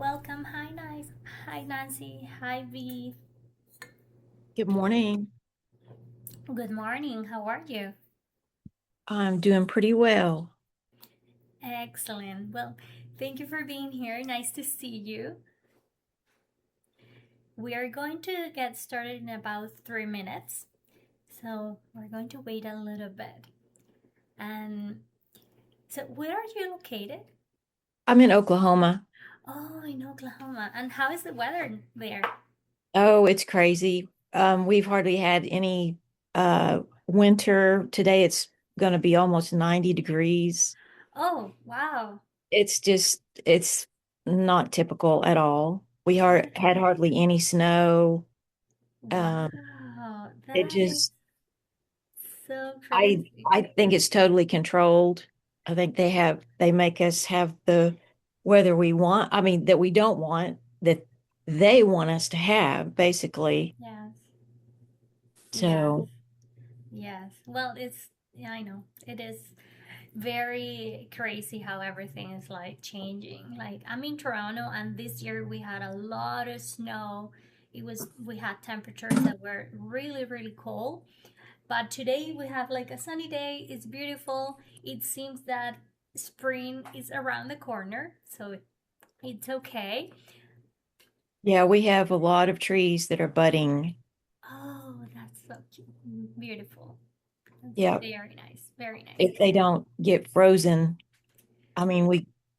Welcome. Hi, nice. Hi, Nancy. Hi, V. Good morning. Good morning. How are you? I'm doing pretty well. Excellent. Well, thank you for being here. Nice to see you. We are going to get started in about 3 minutes. So we're going to wait a little bit. And so, where are you located? I'm in Oklahoma. Oh, in Oklahoma. And how is the weather there? Oh, it's crazy. We've hardly had any winter. Today it's going to be almost 90 degrees. Oh, wow. It's not typical at all. We had hardly any snow. Um, Wow. it That is just so I crazy. I think it's totally controlled. I think they make us have the weather we want. I mean, that we don't want, that they want us to have, basically. Yes. Yes. So, Yes. Well, yeah, I know. It is very crazy how everything is like changing. Like I'm in Toronto and this year we had a lot of snow. We had temperatures that were really, really cold. But today we have like a sunny day. It's beautiful. It seems that spring is around the corner, so it's okay. yeah, we have a lot of trees that are budding. Oh, that's so cute. Beautiful. That's Yeah, very nice. Very nice. if they don't get frozen, I mean,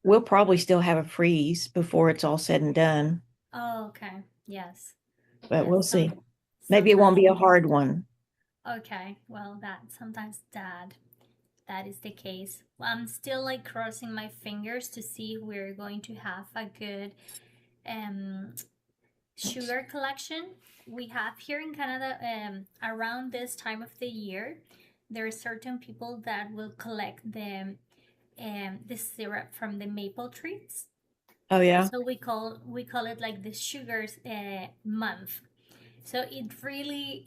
we'll probably still have a freeze before it's all said and done, Oh, okay. Yes. but Yes. we'll see. Maybe it won't Sometimes. be a hard one. Okay. Well, that is the case. Well, I'm still like crossing my fingers to see if we're going to have a good um sugar collection. We have here in Canada around this time of the year, there are certain people that will collect the syrup from the maple trees. Oh yeah. So we call it like the sugars month. So it really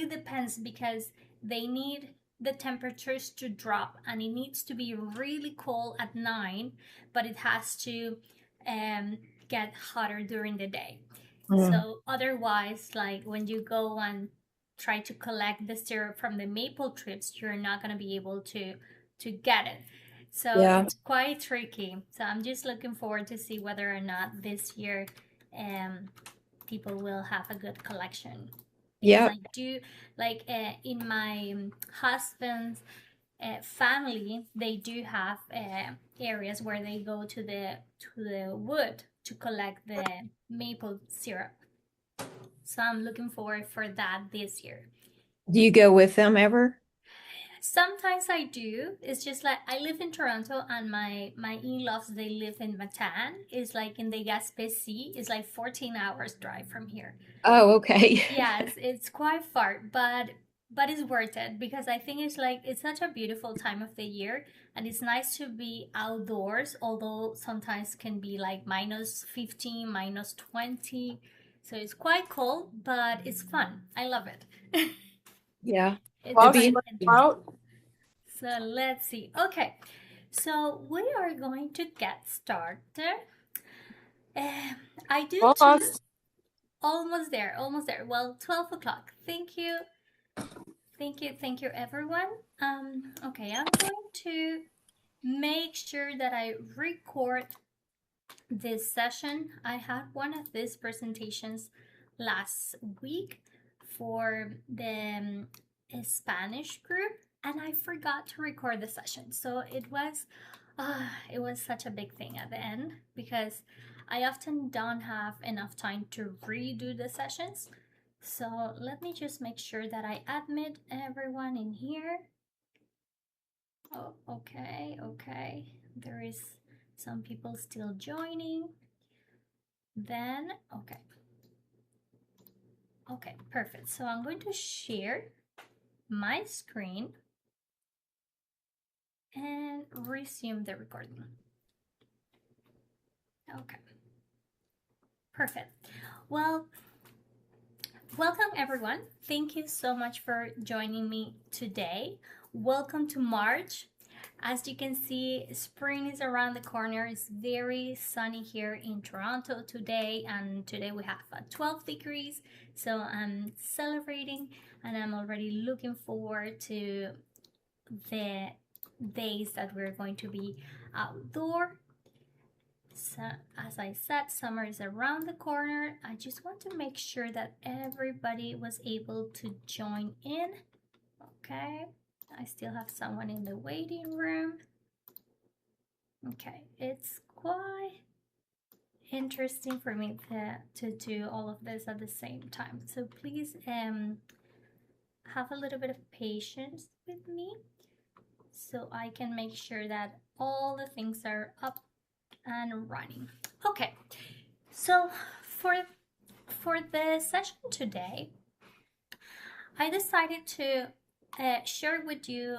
depends because they need the temperatures to drop and it needs to be really cold at 9, but it has to um, get hotter during the day. Mm. So otherwise, like when you go and try to collect the syrup from the maple trees, you're not gonna be able to get it. So Yeah. it's quite tricky. So I'm just looking forward to see whether or not this year um, people will have a good collection because Yeah. I do like in my husband's family they do have areas where they go to the wood to collect the maple syrup. So I'm looking forward for that this year. Do you go with them ever? Sometimes I do. It's just like I live in Toronto and my in-laws they live in Matan. It's like in the Gaspé Sea. It's like 14 hours drive from here. Oh, okay. Yes, it's quite far, but it's worth it because I think it's such a beautiful time of the year and it's nice to be outdoors, although sometimes can be like -15, -20. So it's quite cold, but it's fun. I love it. Yeah. It's To Lost quite be my interesting. route. So let's see. Okay, so we are going to get started. Uh, I do too. Lost. Almost there, almost there. Well, 12 o'clock. Thank you. Thank you, everyone. Okay, I'm going to make sure that I record this session. I had one of these presentations last week for the Spanish group, and I forgot to record the session. So it was such a big thing at the end because I often don't have enough time to redo the sessions. So let me just make sure that I admit everyone in here. Oh, okay, okay. There is some people still joining. Then, okay. Okay, perfect. So I'm going to share my screen and resume the recording. Okay, perfect. Well, welcome everyone. Thank you so much for joining me today. Welcome to March. As you can see, spring is around the corner. It's very sunny here in Toronto today, and today we have 12 degrees. So I'm celebrating, and I'm already looking forward to the days that we're going to be outdoor. So, as I said, summer is around the corner. I just want to make sure that everybody was able to join in. Okay, I still have someone in the waiting room. Okay, it's quite interesting for me to do all of this at the same time. So please have a little bit of patience with me so I can make sure that all the things are up and running. Okay, so for the session today, I decided to share with you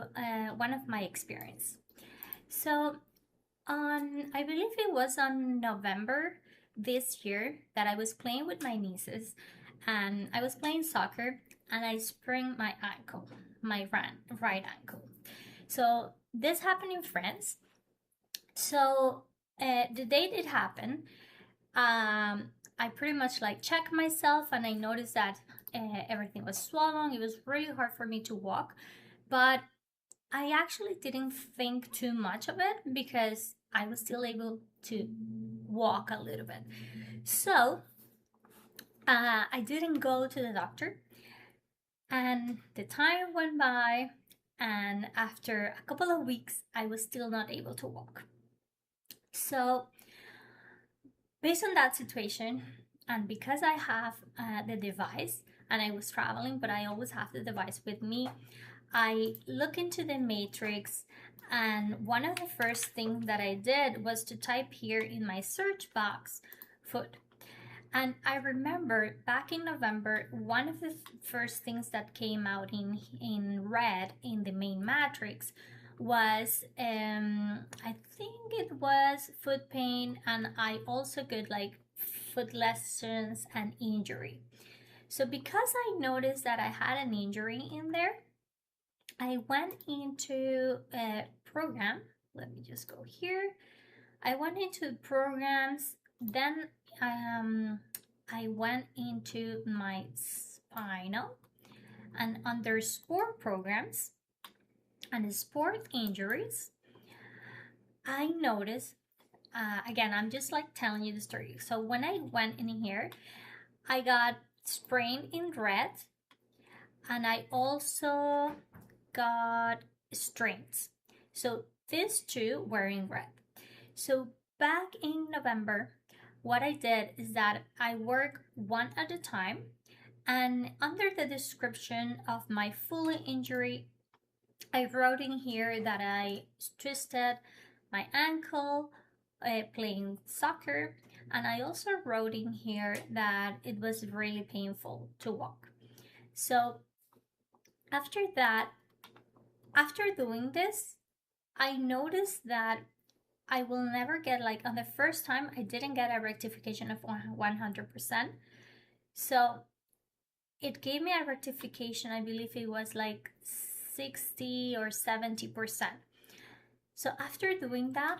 one of my experience. So I believe it was on November this year that I was playing with my nieces, and I was playing soccer, and I sprained my ankle, my right ankle. So this happened in France. So the day it happened, I pretty much like checked myself, and I noticed that everything was swollen. It was really hard for me to walk, but I actually didn't think too much of it because I was still able to walk a little bit. So I didn't go to the doctor, and the time went by, and after a couple of weeks, I was still not able to walk. So based on that situation, and because I have the device and I was traveling, but I always have the device with me, I look into the matrix, and one of the first things that I did was to type here in my search box foot. And I remember back in November, one of the first things that came out in red in the main matrix was I think it was foot pain, and I also got like foot lesions and injury. So because I noticed that I had an injury in there, I went into a program. Let me just go here. I went into programs, then I went into my spinal, and under sport programs and sport injuries, I noticed, again, I'm just like telling you the story. So when I went in here, I got sprained in red, and I also got strains. So these two were in red. So back in November, what I did is that I work one at a time, and under the description of my full injury, I wrote in here that I twisted my ankle playing soccer, and I also wrote in here that it was really painful to walk. So after that, after doing this, I noticed that I will never get, like, on the first time, I didn't get a rectification of 100%. So it gave me a rectification, I believe it was like 60 or 70%. So after doing that,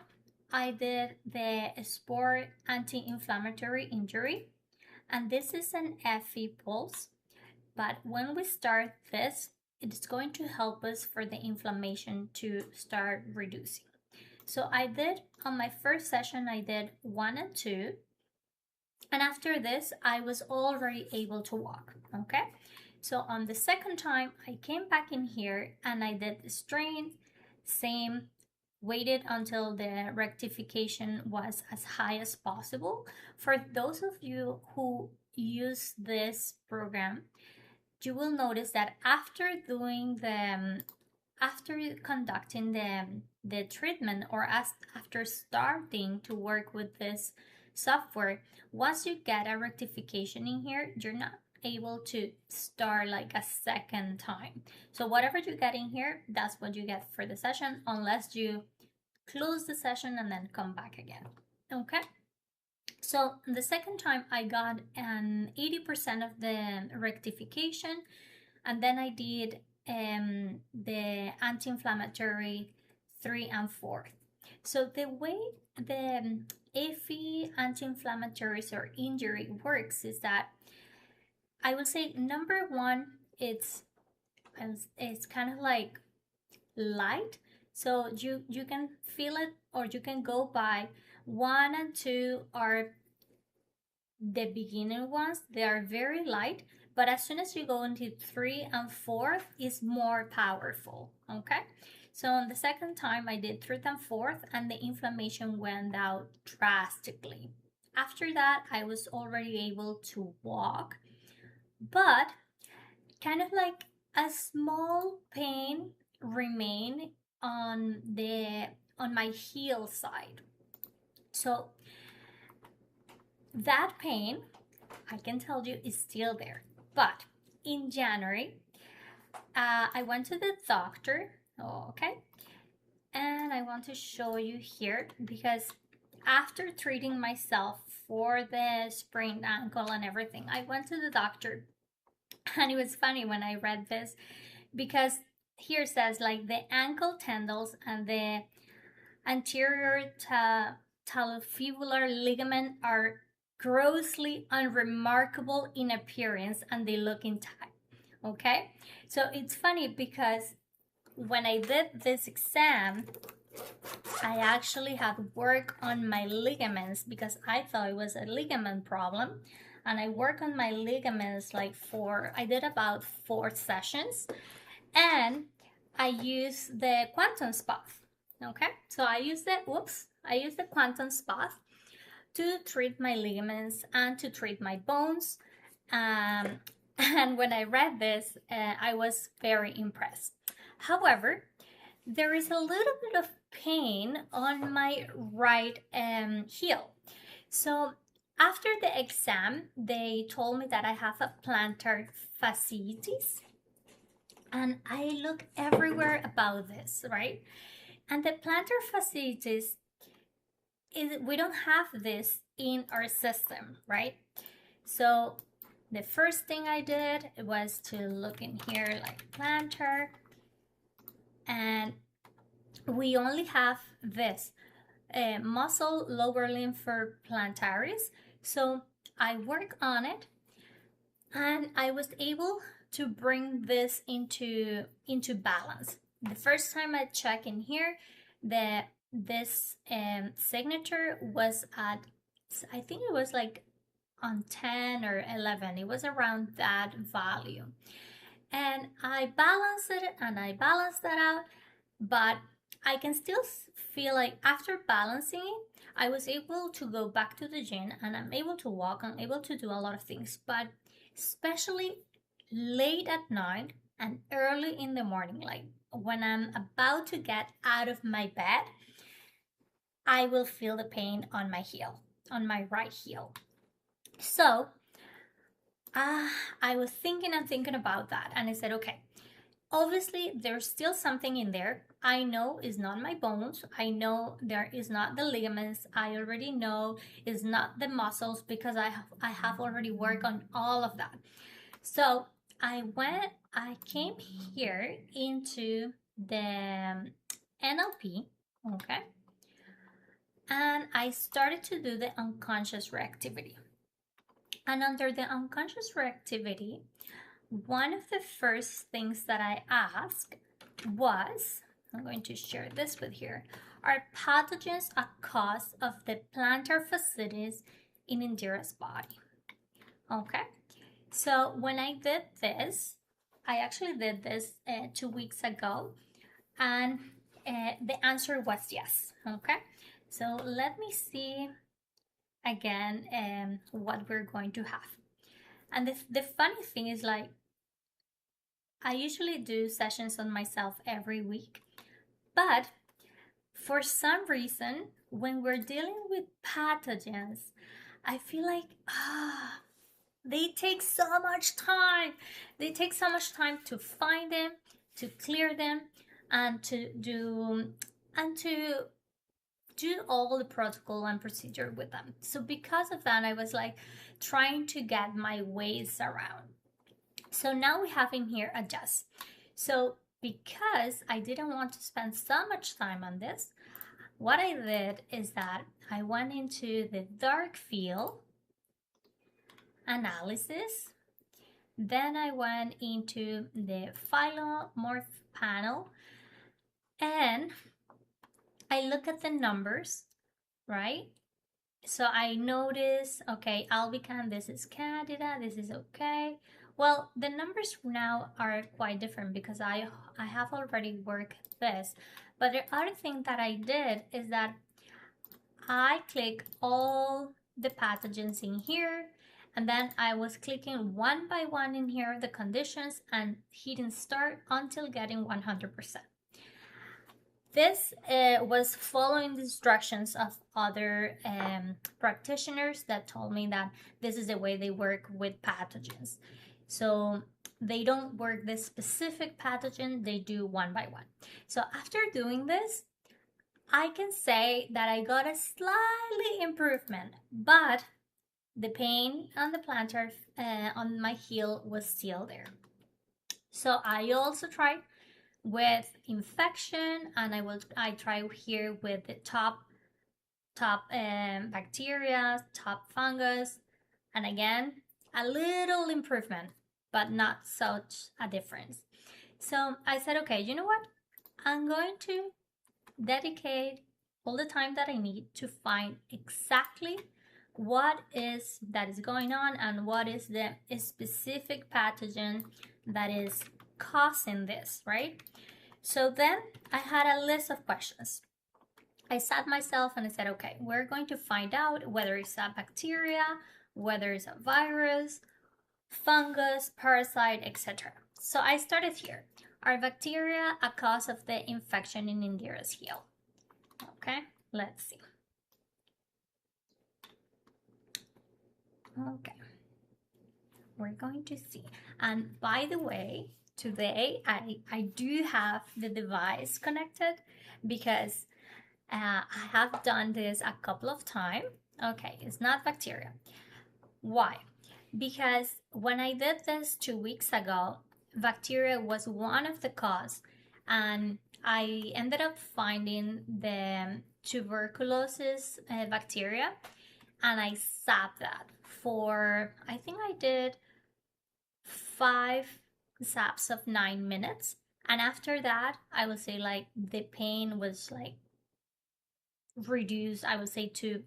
I did the sport anti-inflammatory injury, and this is an FE pulse. But when we start this, it's going to help us for the inflammation to start reducing. So I did, on my first session, I did 1 and 2. And after this, I was already able to walk, okay? So on the second time, I came back in here and I did the strain, same, waited until the rectification was as high as possible. For those of you who use this program, you will notice that after conducting the treatment, or after starting to work with this software, once you get a rectification in here, you're not able to start like a second time. So whatever you get in here, that's what you get for the session, unless you close the session and then come back again. Okay, so the second time I got an 80% of the rectification, and then I did the anti-inflammatory 3 and 4th. So the way the AFI anti-inflammatories or injury works is that I would say number one, it's kind of like light, so you can feel it, or you can go by 1 and 2 are the beginning ones. They are very light, but as soon as you go into 3 and 4th is more powerful. Okay, so on the second time I did 3rd and 4th, and the inflammation went out drastically. After that I was already able to walk, but kind of like a small pain remain on my heel side. So that pain, I can tell you, is still there. But in January, I went to the doctor. Okay, and I want to show you here, because after treating myself for the sprained ankle and everything, I went to the doctor. And it was funny when I read this, because here says like the ankle tendons and the anterior talofibular ligament are grossly unremarkable in appearance and they look intact. Okay, so it's funny because when I did this exam, I actually had work on my ligaments because I thought it was a ligament problem. And I worked on my ligaments like I did about 4 sessions, and I used the quantum spot. Okay, so I used the quantum spot to treat my ligaments and to treat my bones. And when I read this, I was very impressed. However, there is a little bit of pain on my right heel. So after the exam, they told me that I have a plantar fasciitis. And I look everywhere about this, right? And the plantar fasciitis, we don't have this in our system, right? So the first thing I did was to look in here like plantar, and we only have this muscle lower limb for plantaris. So I work on it, and I was able to bring this into balance. The first time I check in here, this signature was at, I think it was like on 10 or 11. It was around that value, and I balanced it and I balanced that out, but I can still feel like after balancing it, I was able to go back to the gym and I'm able to walk, I'm able to do a lot of things, but especially late at night and early in the morning, like when I'm about to get out of my bed, I will feel the pain on my heel, on my right heel. So I was thinking and thinking about that, and I said, okay, obviously there's still something in there. I know it's not my bones. I know there is not the ligaments. I already know it's not the muscles because I have already worked on all of that. So I came here into the NLP, okay, and I started to do the unconscious reactivity. And under the unconscious reactivity, one of the first things that I asked was, I'm going to share this with here, are pathogens a cause of the plantar fasciitis in Indira's body? Okay, so when I did this, I actually did this 2 weeks ago, and the answer was yes. Okay, so let me see again what we're going to have. And the funny thing is, like, I usually do sessions on myself every week, but for some reason, when we're dealing with pathogens, I feel like, they take so much time. They take so much time to find them, to clear them, and to do all the protocol and procedure with them. So because of that, I was like trying to get my ways around. So now we have in here adjust. So because I didn't want to spend so much time on this, what I did is that I went into the dark field analysis. Then I went into the phylomorph panel and I look at the numbers, right? So I notice, okay, albicans, this is Candida, this is okay. Well, the numbers now are quite different because I have already worked this. But the other thing that I did is that I click all the pathogens in here, and then I was clicking one by one in here the conditions and hitting start until getting 100%. This was following the instructions of other practitioners that told me that this is the way they work with pathogens. So they don't work this specific pathogen, they do one by one. So after doing this, I can say that I got a slightly improvement, but the pain on the plantar on my heel was still there. So I also tried with infection, and I try here with the top bacteria, top fungus, and again a little improvement, but not such a difference. So I said, okay, you know what? I'm going to dedicate all the time that I need to find exactly what is that is going on and what is the specific pathogen that is causing this, right? So then I had a list of questions. I sat myself and I said, okay, we're going to find out whether it's a bacteria, whether it's a virus, fungus, parasite, etc. So I started here. Are bacteria a cause of the infection in Indira's heel? Okay, let's see. Okay, we're going to see. And by the way, today I do have the device connected because I have done this a couple of times. Okay, it's not bacteria. Why? Because when I did this 2 weeks ago, bacteria was one of the cause, and I ended up finding the tuberculosis bacteria, and I sapped that for, I think I did 5 saps of 9 minutes. And after that, I would say like the pain was like reduced, I would say to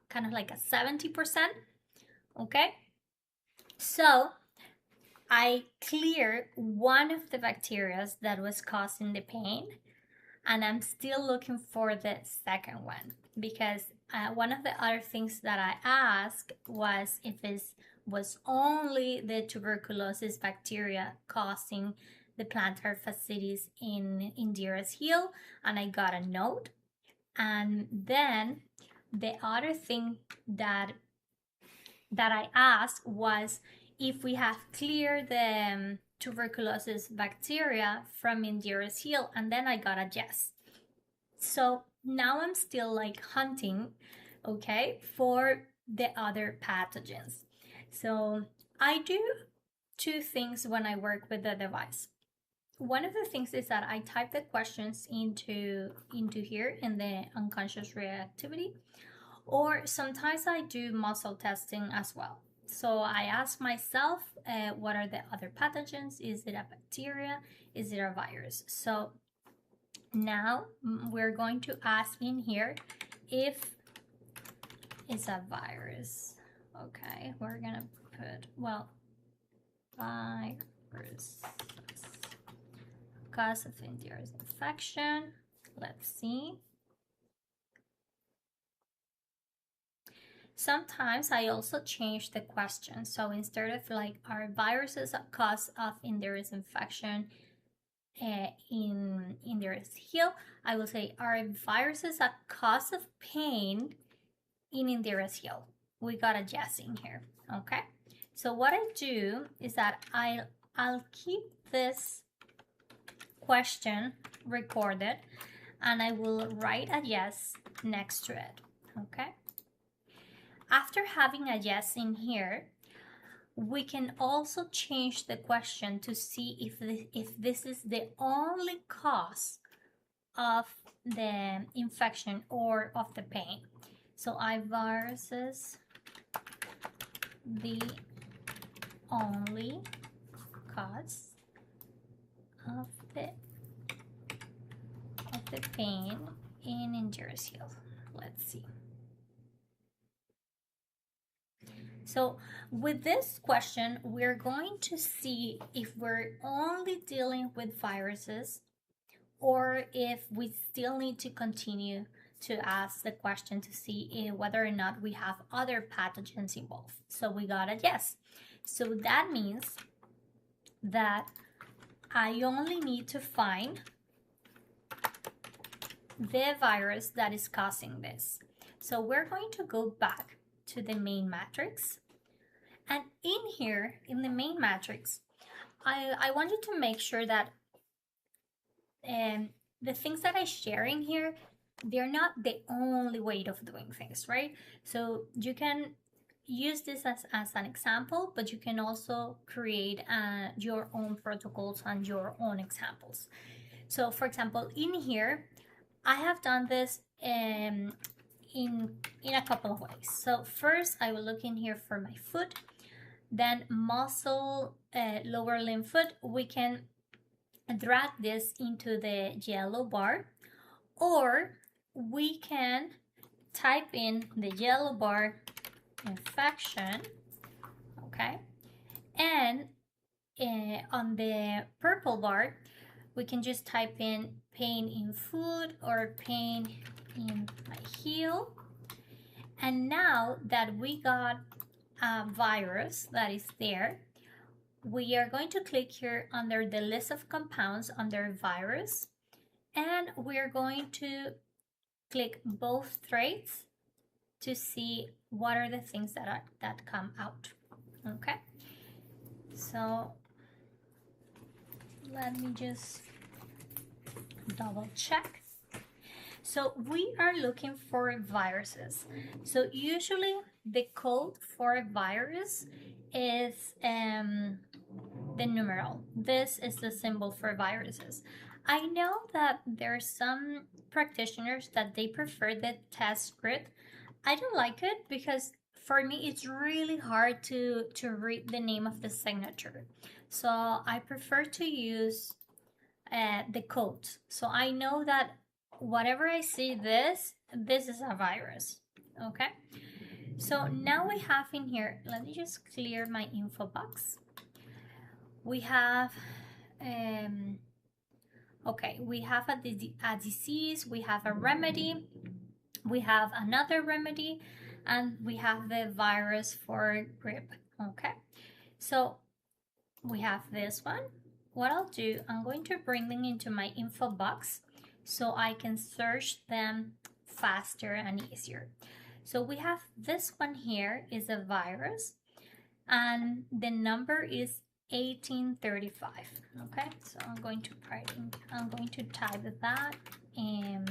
kind of like a 70%. Okay. So I cleared one of the bacteria that was causing the pain, and I'm still looking for the second one because one of the other things that I asked was if it was only the tuberculosis bacteria causing the plantar fasciitis in Indira's heel, and I got a note. And then the other thing that I asked was if we have cleared the tuberculosis bacteria from Indira's heel, and then I got a yes. So now I'm still like hunting, okay, for the other pathogens. So I do two things when I work with the device. One of the things is that I type the questions into here in the unconscious reactivity, or sometimes I do muscle testing as well. So I ask myself, what are the other pathogens? Is it a bacteria? Is it a virus? So now we're going to ask in here if it's a virus. Okay, we're gonna put, well, virus, cause of Indira's infection. Let's see. Sometimes I also change the question. So instead of like, are viruses a cause of Indira's infection in Indira's heel, I will say, are viruses a cause of pain in Indira's heel? We got a yes in here, okay? So what I do is that I'll keep this question recorded and I will write a yes next to it, okay? After having a yes in here, we can also change the question to see if this is the only cause of the infection or of the pain. So viruses the only cause of the pain in injurious heel. Let's see. So with this question, we're going to see if we're only dealing with viruses or if we still need to continue to ask the question to see whether or not we have other pathogens involved. So we got a yes. So that means that I only need to find the virus that is causing this. So we're going to go back to the main matrix. And in here, in the main matrix, I wanted to make sure that the things that I'm sharing here, they're not the only way of doing things, right? So you can use this as an example, but you can also create your own protocols and your own examples. So for example, in here, I have done this in a couple of ways. So first, I will look in here for my foot, then muscle, lower limb foot. We can drag this into the yellow bar, or we can type in the yellow bar infection, okay, and on the purple bar we can just type in pain in foot or pain in my heel. And now that we got a virus that is there, we are going to click here under the list of compounds under virus, and we're going to click both traits to see what are the things that come out. Okay, so let me just double check. So we are looking for viruses. So usually the code for a virus is the numeral. This is the symbol for viruses. I know that there are some practitioners that they prefer the test script. I don't like it because for me it's really hard to read the name of the signature. So I prefer to use the code. So I know that whatever I see this is a virus. Okay, so now we have in here, let me just clear my info box. We have okay, we have a disease, we have a remedy, we have another remedy, and we have the virus for grip. Okay, so we have this one. What I'll do, I'm going to bring them into my info box so I can search them faster and easier. So we have this one here is a virus, and the number is 1835. Okay, so I'm going to type that in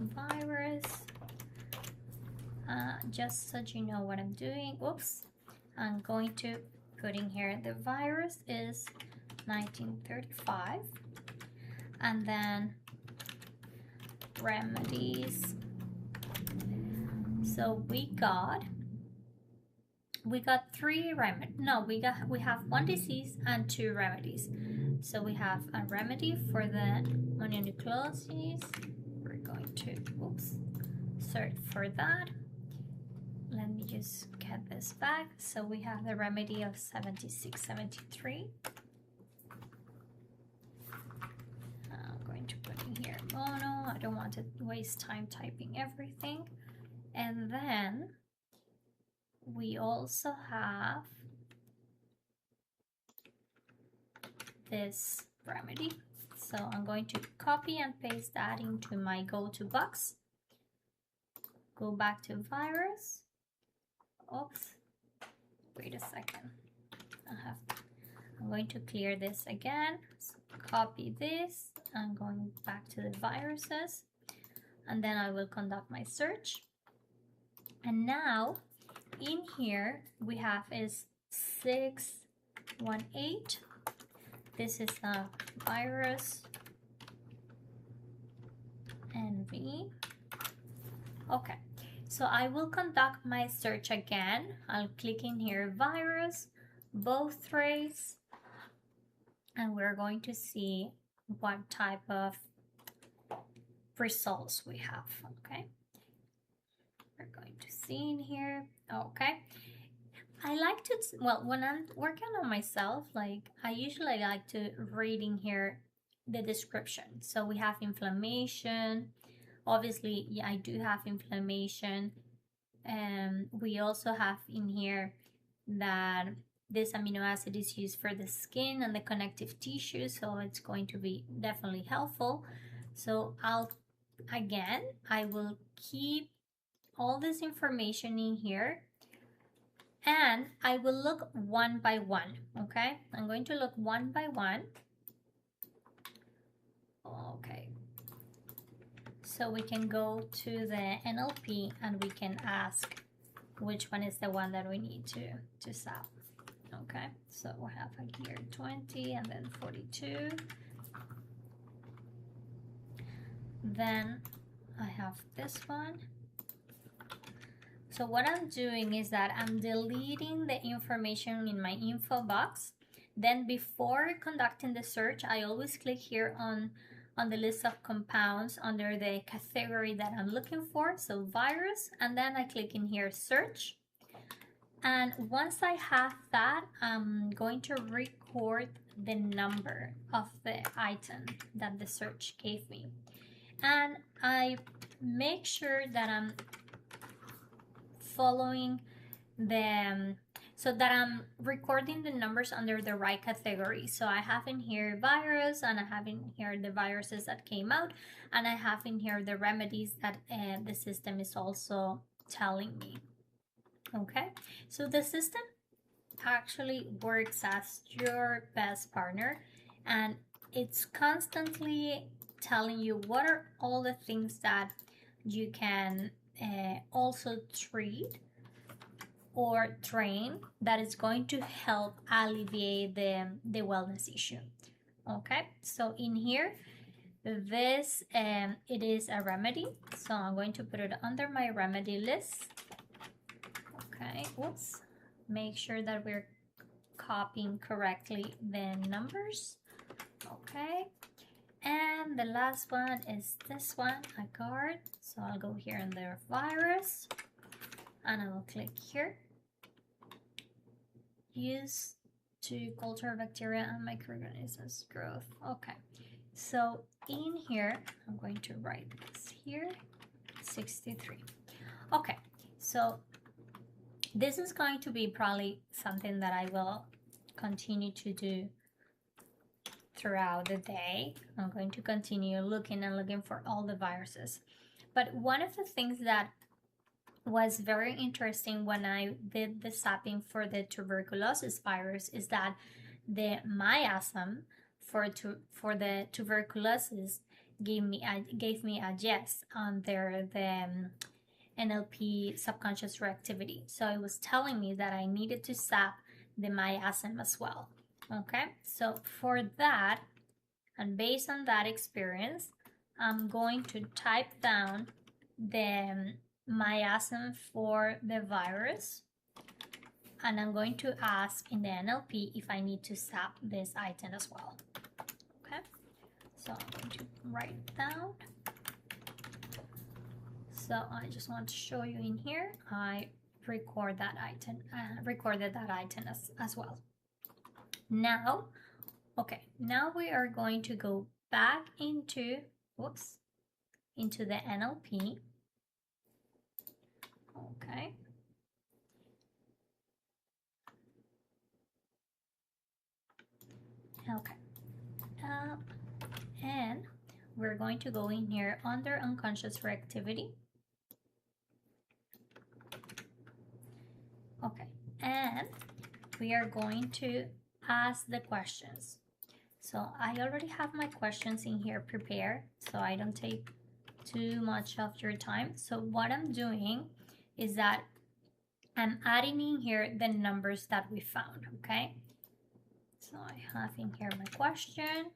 virus, just so you know what I'm doing. Oops, I'm going to put in here the virus is 1935, and then remedies. So we got three remedies. No, we have one disease and two remedies. So we have a remedy for the mononucleosis. We're going to search for that. Let me just get this back. So we have the remedy of 7673. I'm going to put in here mono. I don't want to waste time typing everything. And then we also have this remedy. So I'm going to copy and paste that into my go-to box. Go back to virus. Oops, wait a second. I'm going to clear this again. So copy this. I'm going back to the viruses, and then I will conduct my search. And now in here we have is 618. This is a virus NV. Okay, so I will conduct my search again. I'll click in here, virus, both trace, and we're going to see what type of results we have. Okay, we're going to see in here. Okay, I like to, well, when I'm working on myself, like I usually like to read in here the description. So we have inflammation. Obviously, yeah, I do have inflammation. And we also have in here that this amino acid is used for the skin and the connective tissue, so it's going to be definitely helpful. So I will keep all this information in here, and I will look one by one. Okay, I'm going to look one by one. Okay, so we can go to the NLP and we can ask which one is the one that we need to stop. Okay, so we have here 20 and then 42. Then I have this one. So what I'm doing is that I'm deleting the information in my info box. Then before conducting the search, I always click here on the list of compounds under the category that I'm looking for, so virus, and then I click in here search. And once I have that, I'm going to record the number of the item that the search gave me. And I make sure that I'm following the, so that I'm recording the numbers under the right category. So I have in here virus, and I have in here the viruses that came out, and I have in here the remedies that the system is also telling me. Okay, so the system actually works as your best partner, and it's constantly telling you what are all the things that you can also treat or train that is going to help alleviate the wellness issue. Okay, so in here, this it is a remedy, so I'm going to put it under my remedy list. Okay, whoops, make sure that we're copying correctly the numbers. Okay, and the last one is this one, a card. So I'll go here in the virus, and I will click here, use to culture bacteria and microorganisms growth. Okay, so in here, I'm going to write this here, 63. Okay, so this is going to be probably something that I will continue to do throughout the day. I'm going to continue looking for all the viruses. But one of the things that was very interesting when I did the sampling for the tuberculosis virus is that the miasm for the tuberculosis gave me a yes under the NLP subconscious reactivity. So it was telling me that I needed to sap the miasm as well. Okay, so for that, and based on that experience, I'm going to type down the miasm for the virus, and I'm going to ask in the NLP if I need to sap this item as well. Okay, so I'm going to write it down. So I just want to show you in here, I recorded that item as well. Now, okay, now we are going to go back into the NLP. Okay. Okay. And we're going to go in here under unconscious reactivity. Okay, and we are going to ask the questions. So I already have my questions in here prepared, so I don't take too much of your time. So what I'm doing is that I'm adding in here the numbers that we found, okay? So I have in here my question.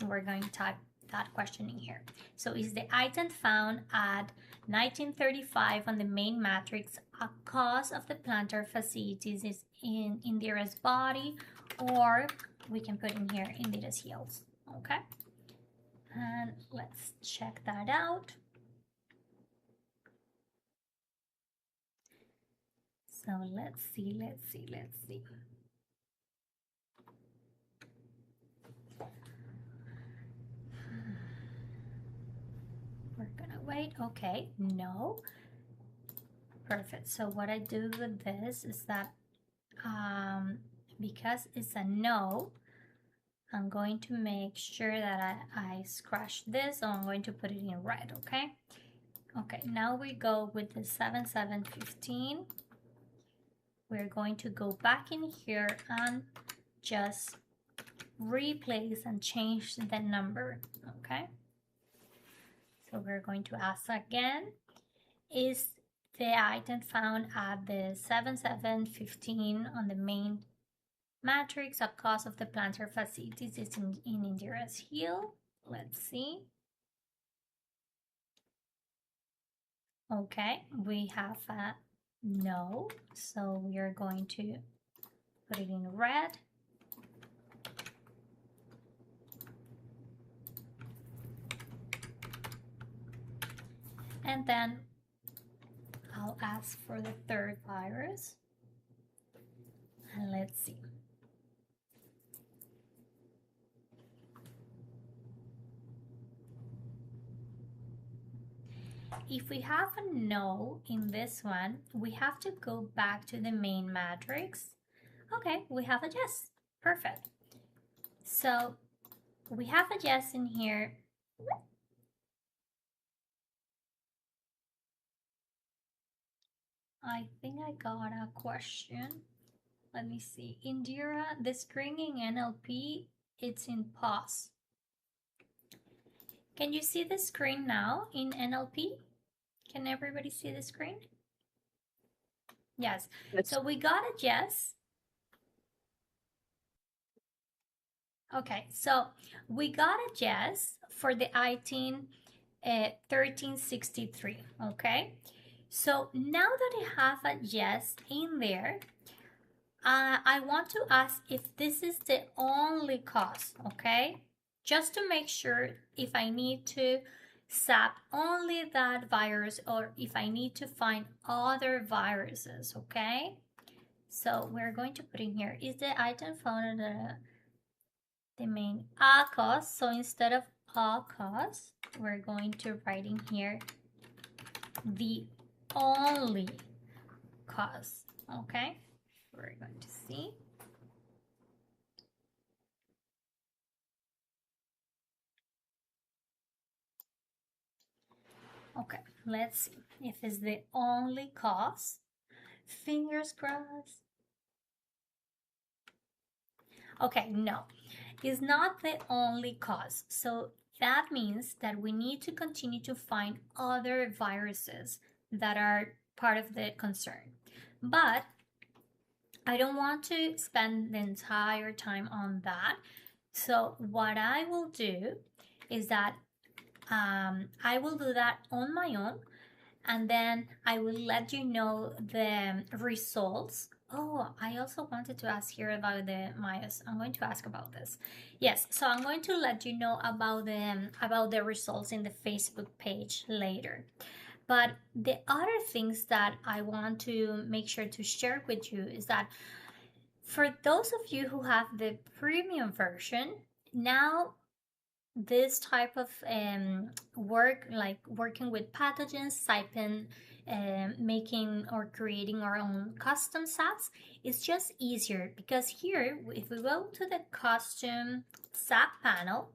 We're going to type that question in here. So is the item found at 1935 on the main matrix a cause of the plantar fasciitis is in Indira's body, or we can put in here Indira's heels, okay? And let's check that out. So let's see. We're gonna wait. Okay, no. Perfect. So what I do with this is that because it's a no, I'm going to make sure that I scratch this, so I'm going to put it in red, okay? Okay, now we go with the 7715. We're going to go back in here and just replace and change the number, okay? So we're going to ask again, is the item found at the 7715 on the main matrix a cause of the plantar fasciitis is in Indira's heel? Let's see. Okay, we have a no, so we are going to put it in red. And then I'll ask for the third virus. And let's see. If we have a no in this one, we have to go back to the main matrix. Okay, we have a yes. Perfect. So we have a yes in here. I think I got a question. Let me see. Indira, the screening NLP, it's in pause. Can you see the screen now in NLP? Can everybody see the screen? Yes. So we got a yes. Okay, so we got a yes for the item 1363, okay? So now that I have a yes in there, I want to ask if this is the only cause, okay? Just to make sure if I need to zap only that virus or if I need to find other viruses, okay? So we're going to put in here, is the item found in the main a cause? So instead of a cause, we're going to write in here the only cause, okay? We're going to see. Okay, let's see if it's the only cause. Fingers crossed. Okay, no, it's not the only cause. So that means that we need to continue to find other viruses that are part of the concern. But I don't want to spend the entire time on that. So what I will do is that I will do that on my own, and then I will let you know the results. Oh, I also wanted to ask here about the Mayas. I'm going to ask about this. Yes, so I'm going to let you know about the results in the Facebook page later. But the other things that I want to make sure to share with you is that for those of you who have the premium version, now this type of work, like working with pathogens, siphon, making or creating our own custom SAPs, is just easier because here, if we go to the custom SAP panel,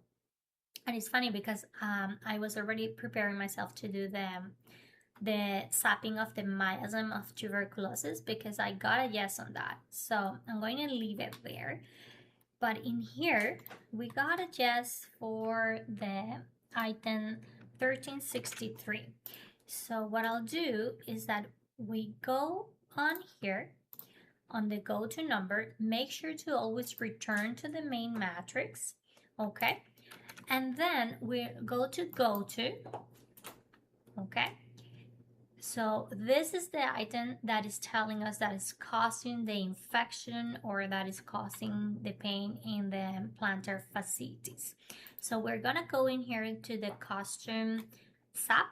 and it's funny because I was already preparing myself to do the sapping of the miasm of tuberculosis because I got a yes on that. So I'm going to leave it there. But in here, we got a yes for the item 1363. So what I'll do is that we go on here, on the go-to number, make sure to always return to the main matrix, okay? And then we go to, okay? So this is the item that is telling us that is causing the infection or that is causing the pain in the plantar fasciitis. So we're gonna go in here into the costume SAP,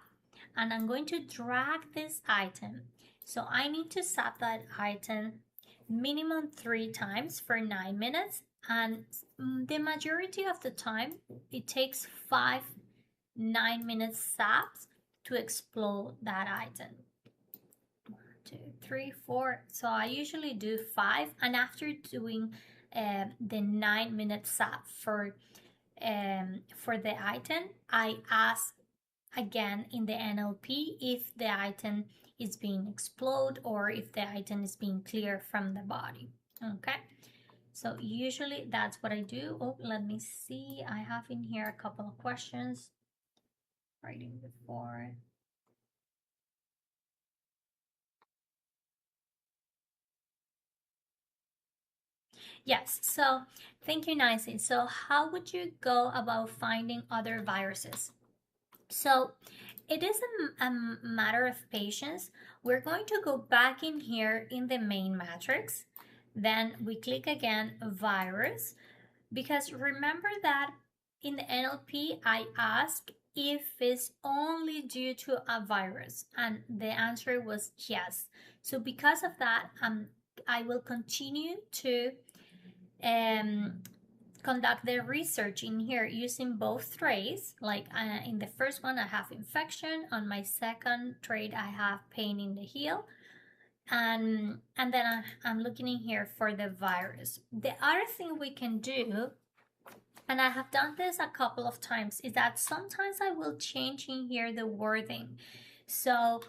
and I'm going to drag this item. So I need to SAP that item minimum 3 times for 9 minutes, and the majority of the time it takes 9 minutes SAPs to explode that item. 1, 2, 3, 4. So I usually do 5, and after doing the 9-minute SAP for the item, I ask again in the NLP if the item is being exploded or if the item is being cleared from the body. Okay, so usually that's what I do. Oh, let me see. I have in here a couple of questions. Writing before. Yes, so thank you, Nancy. So how would you go about finding other viruses? So it is a matter of patience. We're going to go back in here in the main matrix. Then we click again virus, because remember that in the NLP I asked if it's only due to a virus, and the answer was yes. So because of that, I will continue to conduct the research in here using both trays. Like in the first one I have infection, on my second tray I have pain in the heel, and then I'm looking in here for the virus. The other thing we can do, and I have done this a couple of times, is that sometimes I will change in here the wording. So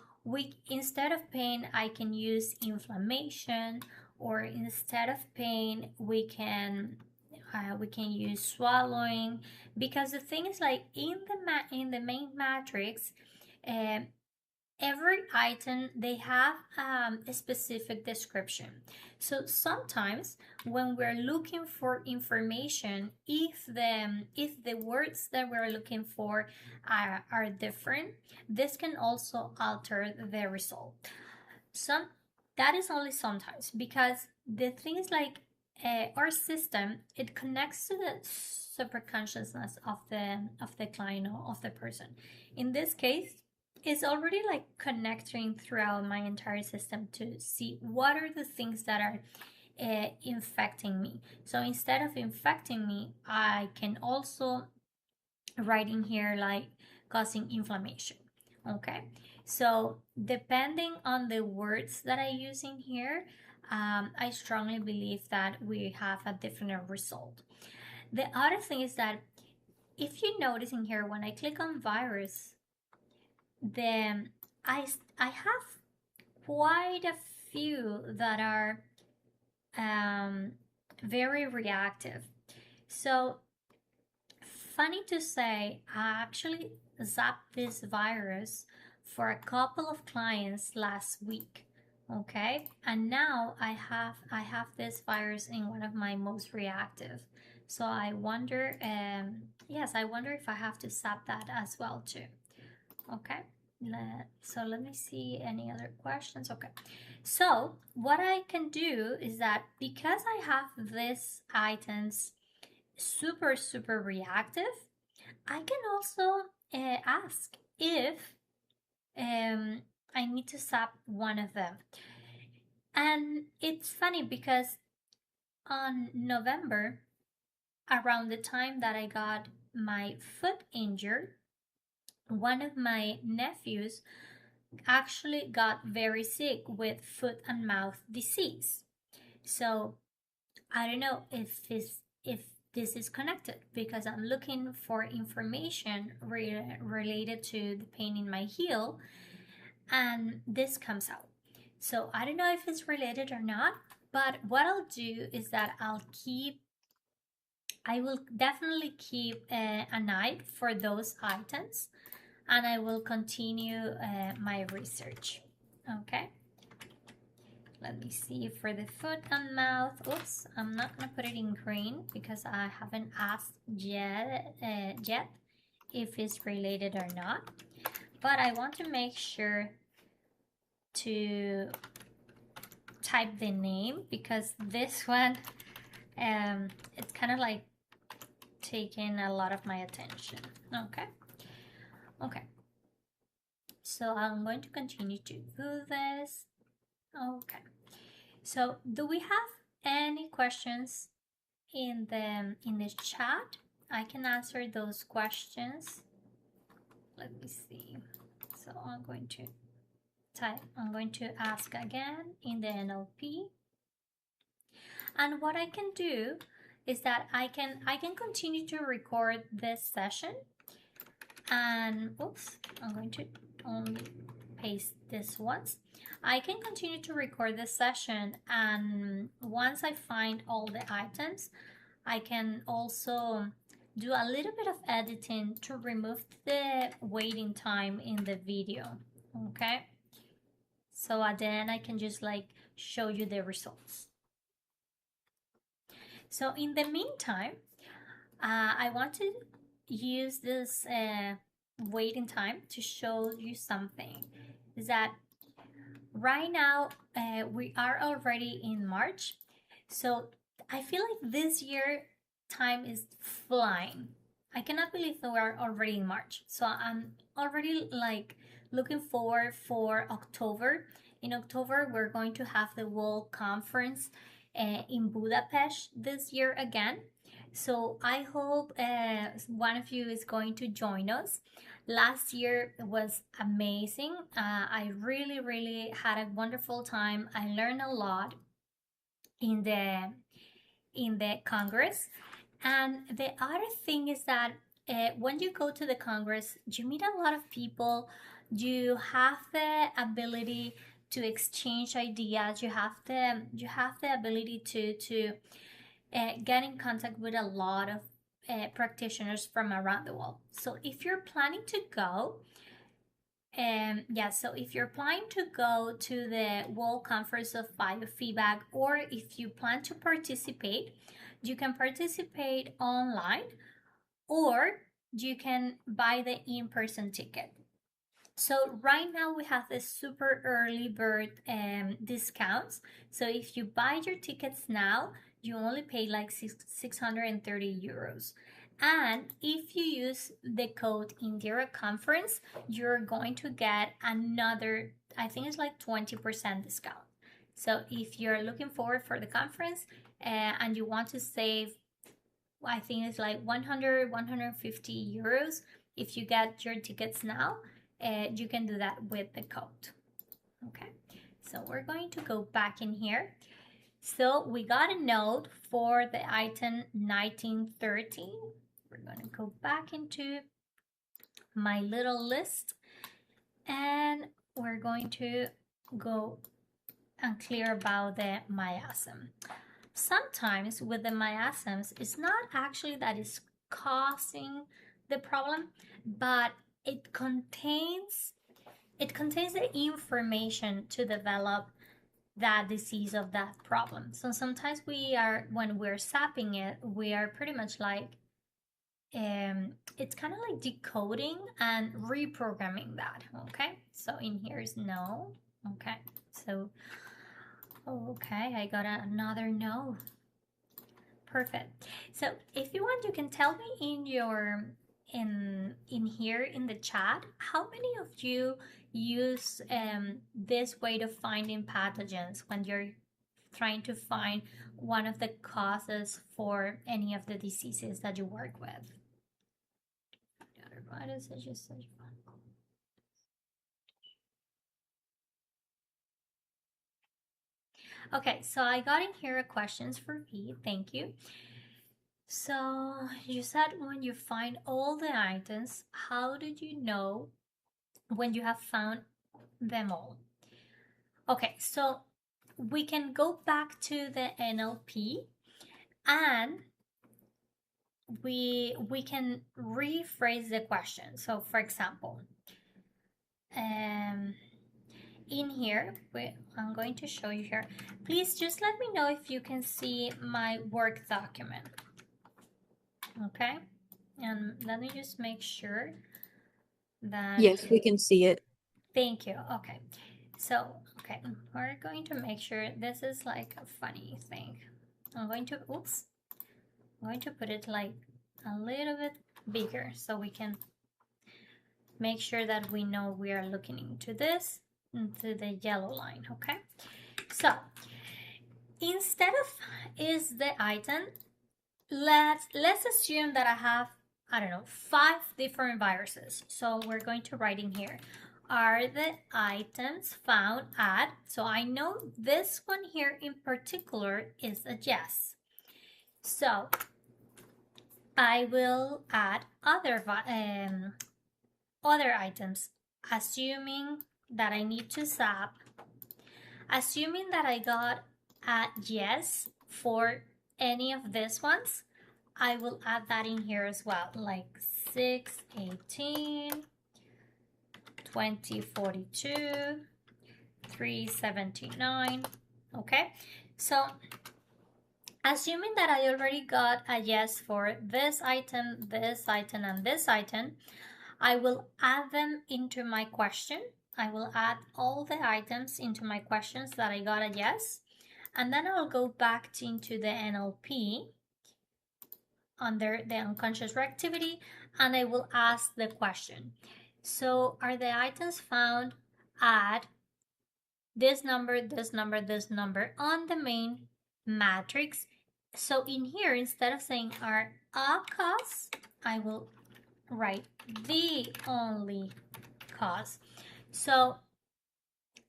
instead of pain I can use inflammation, or instead of pain we can use swallowing, because the thing is, like in the main matrix, every item they have a specific description. So sometimes when we're looking for information, if the words that we're looking for are different, this can also alter the result. That is only sometimes, because the thing is, like our system, it connects to the superconsciousness of the client or of the person. In this case, it's already like connecting throughout my entire system to see what are the things that are infecting me. So instead of infecting me, I can also write in here like causing inflammation. Okay, so depending on the words that I use in here, I strongly believe that we have a different result. The other thing is that if you notice in here, when I click on virus, then I have quite a few that are very reactive. So funny to say, I actually zapped this virus for a couple of clients last week. Okay, and now I have this virus in one of my most reactive. So I wonder, yes, I wonder if I have to zap that as well too. Okay, so let me see any other questions. Okay, so what I can do is that because I have these items super reactive, I can also ask if I need to zap one of them. And it's funny because on November, around the time that I got my foot injured, one of my nephews actually got very sick with foot and mouth disease. So I don't know if this is connected, because I'm looking for information related to the pain in my heel, and this comes out. So I don't know if it's related or not, but what I'll do is that I will definitely keep an eye for those items, and I will continue my research. Okay. Let me see for the foot and mouth. Oops, I'm not gonna put it in green because I haven't asked yet if it's related or not. But I want to make sure to type the name because this one, it's kind of like taking a lot of my attention. Okay, so I'm going to continue to do this. Okay, so do we have any questions in the chat? I can answer those questions. Let me see. So I'm going to ask again in the NLP. And what I can do is that I can continue to record this session. And oops, I'm going to only paste this once. I can continue to record this session, and once I find all the items, I can also do a little bit of editing to remove the waiting time in the video. Okay, so then I can just like show you the results. So in the meantime, I want to use this waiting time to show you something. Is that right now we are already in March, so I feel like this year time is flying. I cannot believe that we're already in March, so I'm already like looking forward for October. In October, we're going to have the World Conference in Budapest this year again. So I hope one of you is going to join us. Last year was amazing. I really had a wonderful time. I learned a lot in the Congress. And the other thing is that when you go to the Congress, you meet a lot of people. You have the ability to exchange ideas. You have the ability to get in contact with a lot of practitioners from around the world. So if you're planning to go, so if you're planning to go to the World Conference of Biofeedback, or if you plan to participate, you can participate online, or you can buy the in-person ticket. So right now we have the super early bird discounts. So if you buy your tickets now, you only pay like 630 euros. And if you use the code Indira Conference, you're going to get another, I think it's like 20% discount. So if you're looking forward for the conference and you want to save, I think it's like 150 euros, if you get your tickets now, you can do that with the code. Okay, so we're going to go back in here. So we got a note for the item 1913. We're going to go back into my little list, and we're going to go and clear about the miasm. Sometimes with the miasms, it's not actually that it's causing the problem, but it contains the information to develop that disease of that problem. So sometimes when we're sapping it, we are pretty much like it's kind of like decoding and reprogramming that. Okay, so in here is no. Okay, so okay, I got another no. Perfect. So if you want, you can tell me in here in the chat how many of you use this way of finding pathogens when you're trying to find one of the causes for any of the diseases that you work with. Okay, so I got in here questions for V. Thank you. So you said when you find all the items, how did you know when you have found them all? Okay, so we can go back to the NLP and we can rephrase the question. So for example, in here, I'm going to show you here. Please just let me know if you can see my work document. Okay, and let me just make sure that. Yes, we can see it. Thank you. Okay, so okay, we're going to make sure this is like a funny thing. I'm going to put it like a little bit bigger so we can make sure that we know we are looking into this, into the yellow line. Okay, so instead of is the item, let's assume that I have, I don't know, 5 different viruses. So we're going to write in here, are the items found at, so I know this one here in particular is a yes. So I will add other items, assuming that I need to zap, assuming that I got a yes for any of these ones, I will add that in here as well, like 6, 18, 20, 42, 3, 79. Okay, so assuming that I already got a yes for this item, and this item, I will add them into my question. I will add all the items into my questions that I got a yes, and then I'll go back into the NLP under the unconscious reactivity, and I will ask the question. So are the items found at this number, this number, this number on the main matrix? So in here, instead of saying are a cause, I will write the only cause. So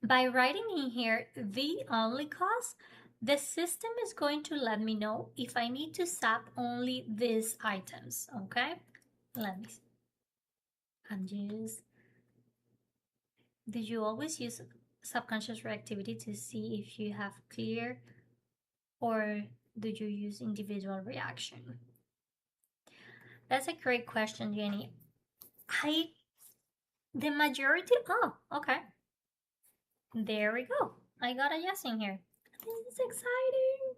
by writing in here the only cause, the system is going to let me know if I need to zap only these items. Okay, let me see. And use, did you always use subconscious reactivity to see if you have clear, or do you use individual reaction? That's a great question, Jenny. The majority, oh, okay. There we go. I got a yes in here. This is exciting.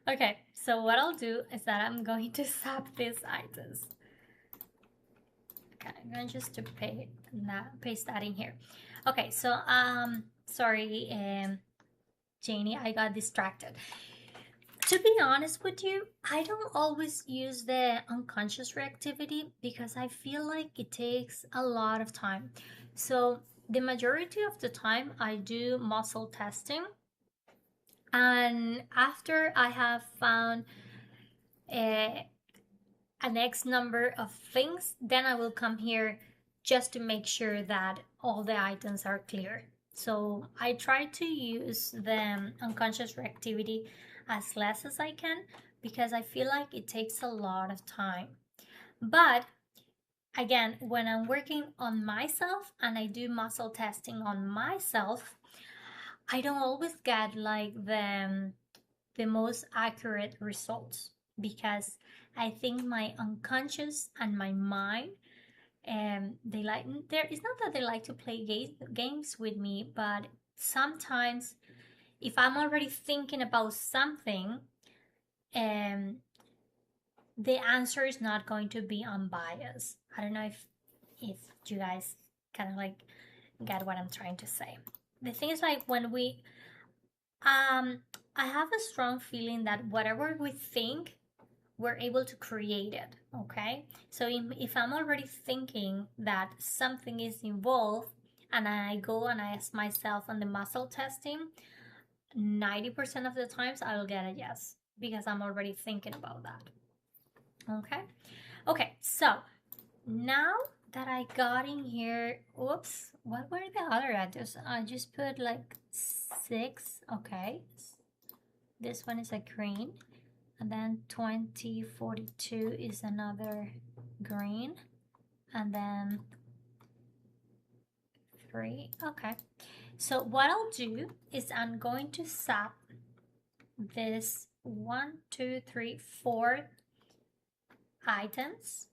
Okay, so what I'll do is that I'm going to zap these items. Okay, I'm going just to paste that in here. Okay, so sorry, Janie, I got distracted. To be honest with you, I don't always use the unconscious reactivity because I feel like it takes a lot of time. So the majority of the time I do muscle testing, and after I have found an X number of things, then I will come here just to make sure that all the items are clear. So I try to use the unconscious reactivity as less as I can because I feel like it takes a lot of time. But again, when I'm working on myself and I do muscle testing on myself, I don't always get like the most accurate results because I think my unconscious and my mind, they like, there, it's not that they like to play games with me, but sometimes if I'm already thinking about something, the answer is not going to be unbiased. I don't know if you guys kind of like get what I'm trying to say. The thing is, like, when we I have a strong feeling that whatever we think, we're able to create it. Okay, so if I'm already thinking that something is involved and I go and I ask myself on the muscle testing, 90% of the times I will get a yes because I'm already thinking about that. Okay, so now that I got in here, oops, what were the other addresses? I just put like 6. Okay, this one is a green, and then 2042 is another green, and then 3. Okay, so what I'll do is I'm going to zap this 1, 2, 3, 4 items.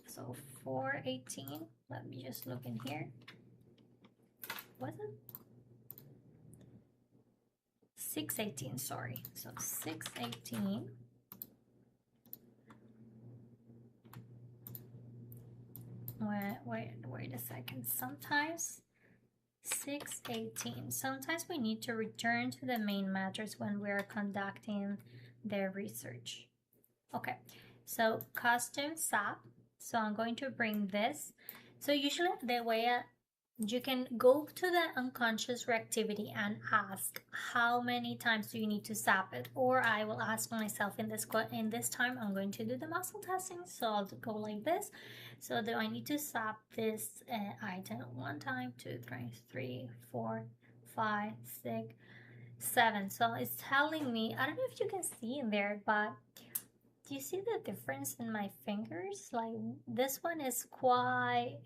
So 418, let me just look in here. was it? 618, sorry. So 618. Wait a second. Sometimes 618. Sometimes we need to return to the main matrix when we're conducting the research. Okay, so custom SAP. So I'm going to bring this. So usually the way you can go to the unconscious reactivity and ask how many times do you need to SAP it, or I will ask myself in this time I'm going to do the muscle testing. So I'll go like this. So do I need to SAP this item 1 time, 2, 3, 4, 5, 6, 7? So it's telling me, I don't know if you can see in there, but do you see the difference in my fingers? Like this one is quite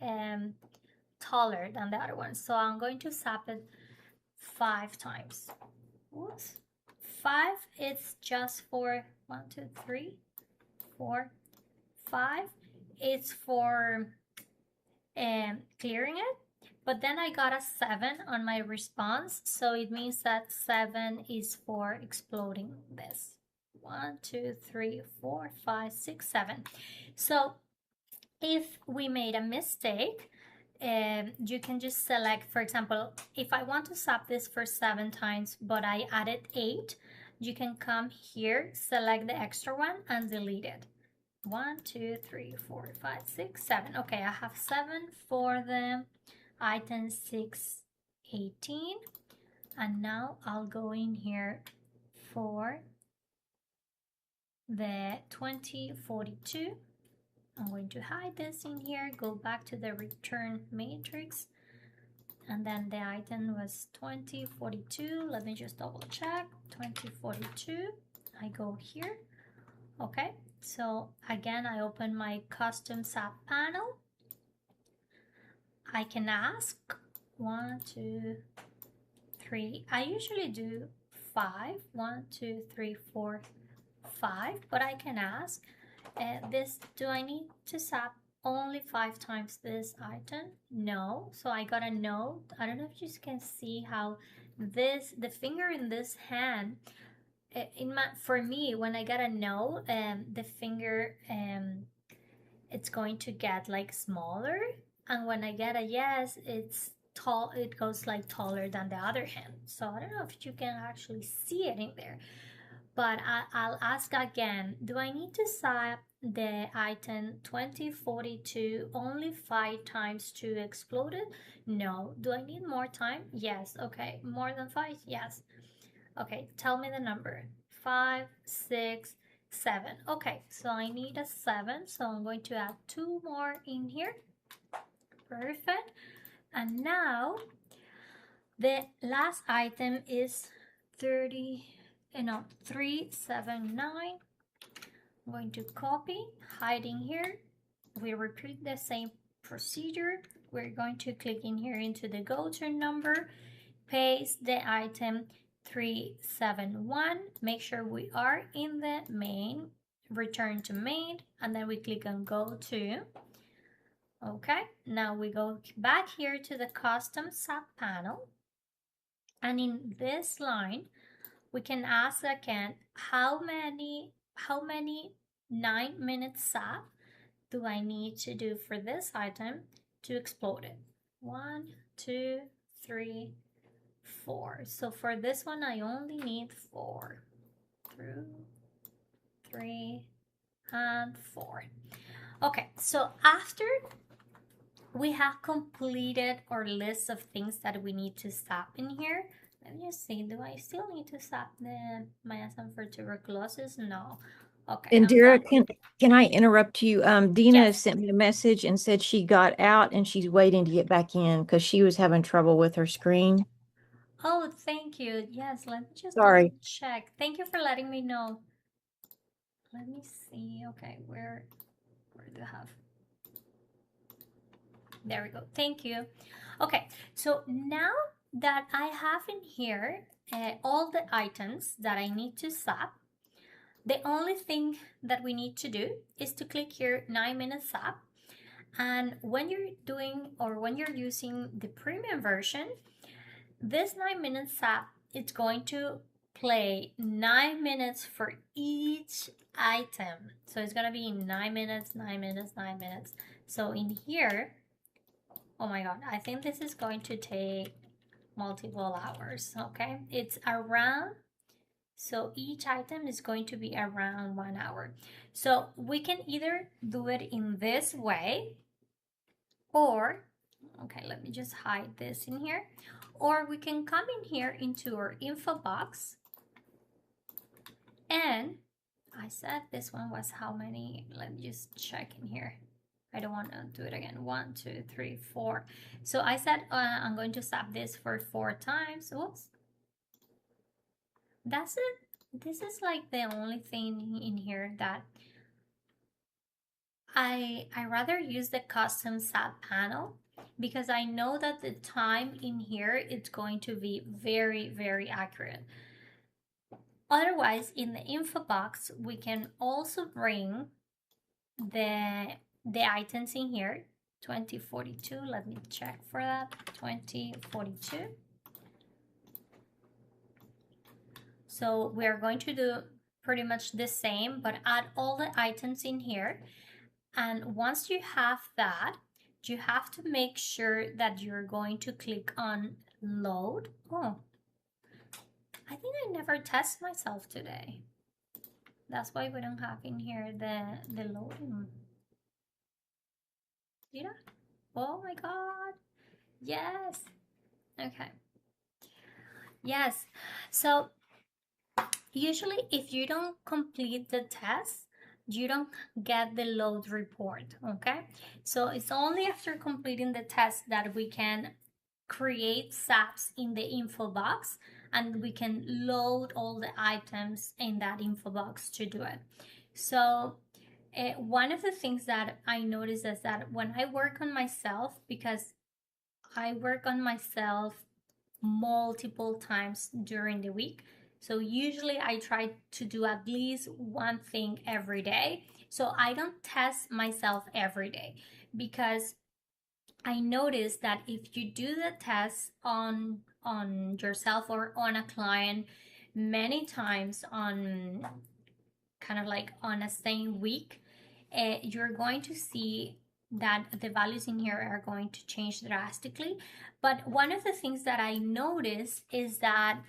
taller than the other one. So I'm going to SAP it 5 times. Whoops. 5, it's just for 1, 2, 3, 4, 5. It's for clearing it. But then I got a 7 on my response. So it means that 7 is for exploding this. 1, 2, 3, 4, 5, 6, 7. So if we made a mistake, you can just select, for example, if I want to SAP this for 7 times, but I added 8, you can come here, select the extra one and delete it. 1, 2, 3, 4, 5, 6, 7. Okay, I have 7 for the item 618. And now I'll go in here for the 2042. I'm going to hide this in here, go back to the return matrix, and then the item was 2042. Let me just double check. 2042. I go here. Okay, so again, I open my custom SAP panel. I can ask 1, 2, 3. I usually do 5. 1, 2, 3, 4, 5, but I can ask this, do I need to SAP only 5 times this item? No. So I got a no. I don't know if you can see how the finger in this hand, for me, when I get a no, the finger, it's going to get like smaller, and when I get a yes, it's tall. It goes like taller than the other hand. So I don't know if you can actually see it in there. But I'll ask again, do I need to SAP the item 2042 only 5 times to explode it? No. Do I need more time? Yes. Okay. More than 5? Yes. Okay. Tell me the number. 5, 6, 7. Okay. So I need a 7. So I'm going to add 2 more in here. Perfect. And now the last item is 379. I'm going to copy, hiding here. We repeat the same procedure. We're going to click in here into the go-to number, paste the item 371. Make sure we are in the main, return to main, and then we click on go to. Okay, now we go back here to the custom SAP panel. And in this line, we can ask again, how many 9-minute SAP do I need to do for this item to explode it? 1, 2, 3, 4. So for this one, I only need 4. 2, 3, and 4. Okay, so after we have completed our list of things that we need to SAP in here, let me just see, do I still need to SAP the miasm for tuberculosis? No. Okay. Indira, can I interrupt you? Dina Yes. sent me a message and said she got out and she's waiting to get back in because she was having trouble with her screen. Oh, thank you. Yes, let me just Sorry. double check. Thank you for letting me know. Let me see. Okay, where do I have? There we go. Thank you. Okay, so now that I have in here all the items that I need to SAP, the only thing that we need to do is to click here 9-minute SAP. And when you're doing, or when you're using the premium version, this 9-minute sap, it's going to play 9 minutes for each item. So it's gonna be 9 minutes, 9 minutes, 9 minutes. So in here, oh my god, I think this is going to take multiple hours. Okay, it's around, so each item is going to be around 1 hour. So we can either do it in this way, or, okay, let me just hide this in here, or we can come in here into our info box, and I said this one was how many, let me just check in here. I don't want to do it again. 1, 2, 3, 4. So I said I'm going to sap this for 4 times. Oops. That's it. This is like the only thing in here that I rather use the custom sap panel, because I know that the time in here it's going to be very, very accurate. Otherwise, in the info box, we can also bring the items in here. 2042, let me check for that. 2042. So we're going to do pretty much the same, but add all the items in here. And once you have that, you have to make sure that you're going to click on load. Oh, I think I never test myself today. That's why we don't have in here the loading. Did I? Oh my god. Yes. Okay. Yes. So usually if you don't complete the test, you don't get the load report. Okay. So it's only after completing the test that we can create SAPs in the info box, and we can load all the items in that info box to do it. So one of the things that I noticed is that when I work on myself, because I work on myself multiple times during the week, so usually I try to do at least one thing every day. So I don't test myself every day, because I noticed that if you do the test on yourself or on a client many times on kind of like on a same week, you're going to see that the values in here are going to change drastically. But one of the things that I notice is that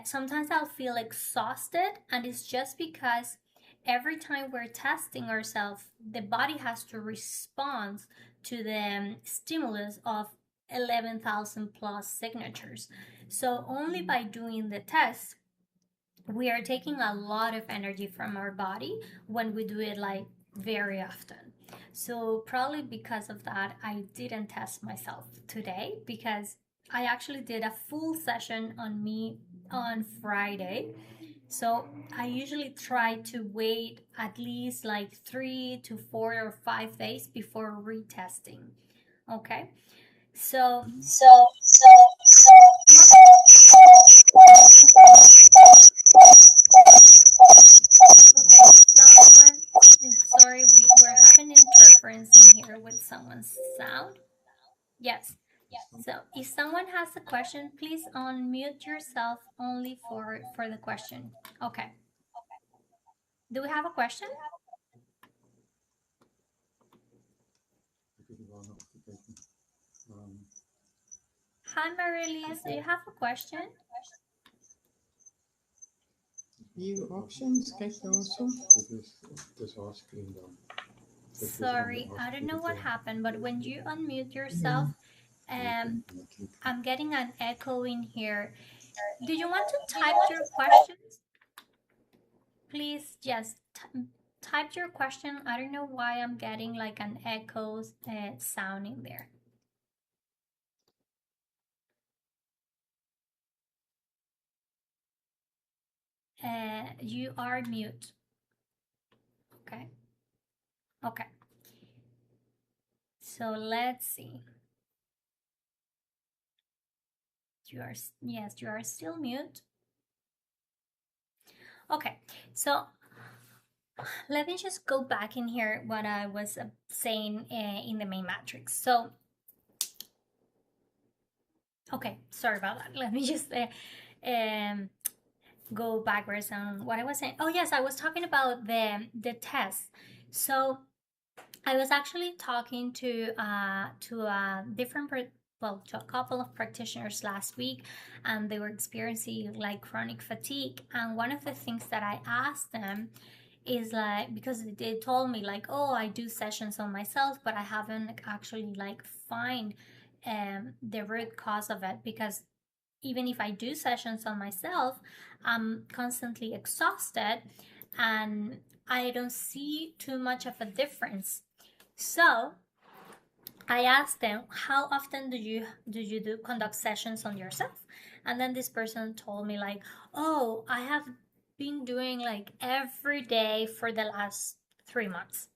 sometimes I'll feel exhausted, and it's just because every time we're testing ourselves, the body has to respond to the stimulus of 11,000 plus signatures. So only by doing the test, we are taking a lot of energy from our body when we do it like very often. So probably because of that, I didn't test myself today, because I actually did a full session on me on Friday. So I usually try to wait at least like 3 to 4 or 5 days before retesting. Okay. So okay, someone, sorry, we're having interference in here with someone's sound. Yes. So if someone has a question, please unmute yourself only for the question. Okay. Do we have a question? Hi, Marilise, do you have a question? Nieuwe options, kijk je also? Dus screen dan. Sorry, I don't know what happened, but when you unmute yourself, I'm getting an echo in here. Do you want to type your questions? Please just type your question. I don't know why I'm getting like an echo sound in there. You are mute. Okay. Okay. So let's see. Yes, you are still mute. Okay. So let me just go back in here what I was saying in the main matrix. So Okay, sorry about that. Let me just go backwards on what I was saying. Oh yes, I was talking about the test. So I was actually talking to a different to a couple of practitioners last week, and they were experiencing like chronic fatigue. And one of the things that I asked them is like, because they told me like, oh, I do sessions on myself, but I haven't actually like find the root cause of it, because even if I do sessions on myself, I'm constantly exhausted and I don't see too much of a difference. So I asked them, how often do you conduct sessions on yourself? And then this person told me like, oh, I have been doing like every day for the last 3 months.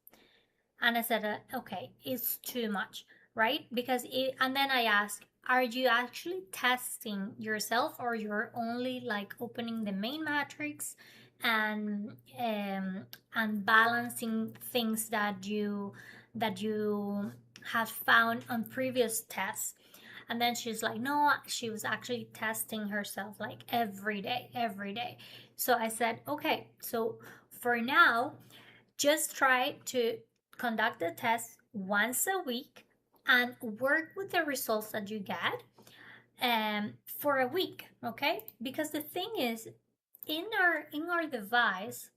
And I said, okay, it's too much, right? And then I asked, are you actually testing yourself, or you're only like opening the main matrix and balancing things that you have found on previous tests? And then she's like, no, she was actually testing herself like every day, every day. So I said, okay, so for now, just try to conduct the test once a week and work with the results that you get for a week, okay? Because the thing is, in our device,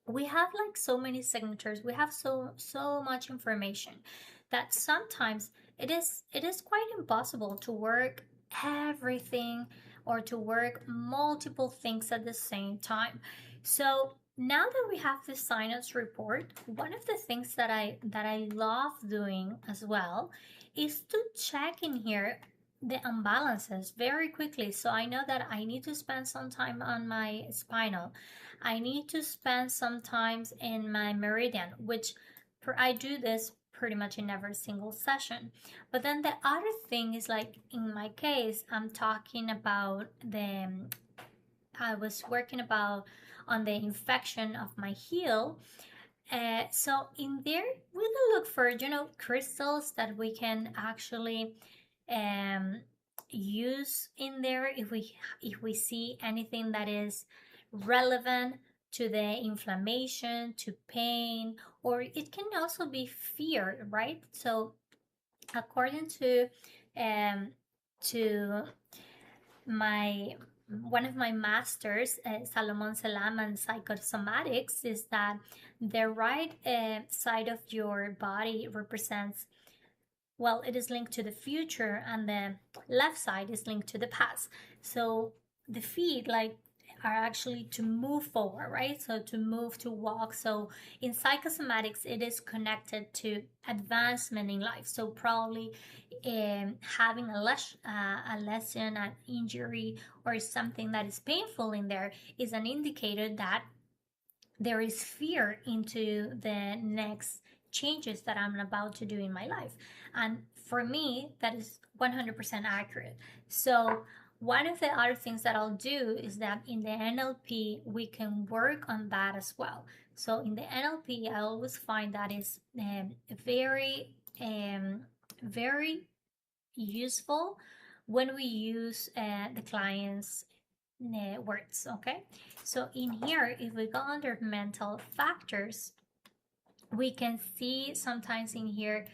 we have like so many signatures, we have so much information that sometimes it is quite impossible to work everything or to work multiple things at the same time. So now that we have the sinus report, one of the things that I love doing as well is to check in here the imbalances very quickly. So I know that I need to spend some time on my spinal, I need to spend some times in my meridian, which I do this pretty much in every single session. But then the other thing is, like in my case, I'm talking about I was working about on the infection of my heel. So in there, we will look for, crystals that we can actually um, use in there if we see anything that is relevant to the inflammation, to pain, or it can also be fear, right? So according um, to my one of my masters, Salomon Salam, and psychosomatics, is that the right side of your body represents, well, it is linked to the future, and the left side is linked to the past. So the feet, like, are actually to move forward, right? So to move, to walk. So in psychosomatics, it is connected to advancement in life. So probably having a lesson, an injury, or something that is painful in there is an indicator that there is fear into the next changes that I'm about to do in my life. And for me, that is 100% accurate. So one of the other things that I'll do is that in the NLP, we can work on that as well. So in the NLP, I always find that is very useful when we use the client's words, okay? So in here, if we go under mental factors, we can see sometimes in here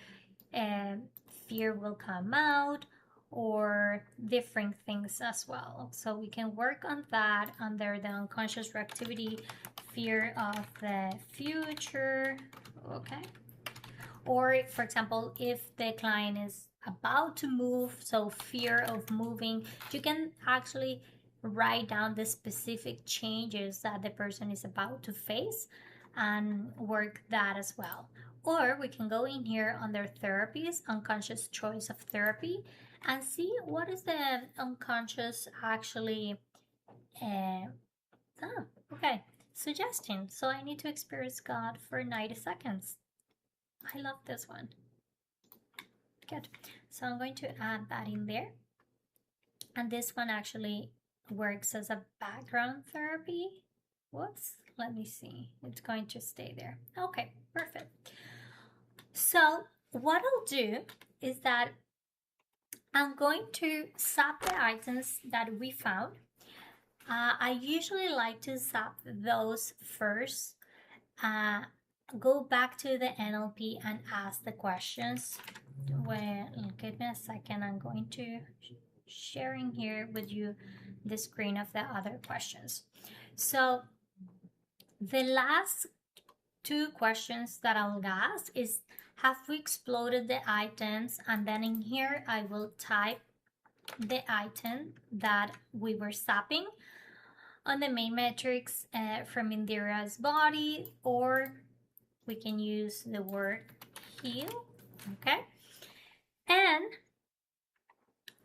fear will come out, or different things as well. So we can work on that under the unconscious reactivity, fear of the future, okay? Or for example, if the client is about to move, so fear of moving, you can actually write down the specific changes that the person is about to face and work that as well. Or we can go in here under therapies, unconscious choice of therapy, and see what is the unconscious actually okay, suggestion. So I need to experience God for 90 seconds. I love this one. Good. So I'm going to add that in there. And this one actually works as a background therapy. Whoops, let me see. It's going to stay there. Okay, perfect. So what I'll do is that I'm going to sap the items that we found. I usually like to sap those first. Go back to the NLP and ask the questions. Give me a second. I'm going to sharing here with you the screen of the other questions. So the last two questions that I will ask is, have we exploded the items? And then in here I will type the item that we were sapping on the main metrics from Indira's body, or we can use the word heal, okay? And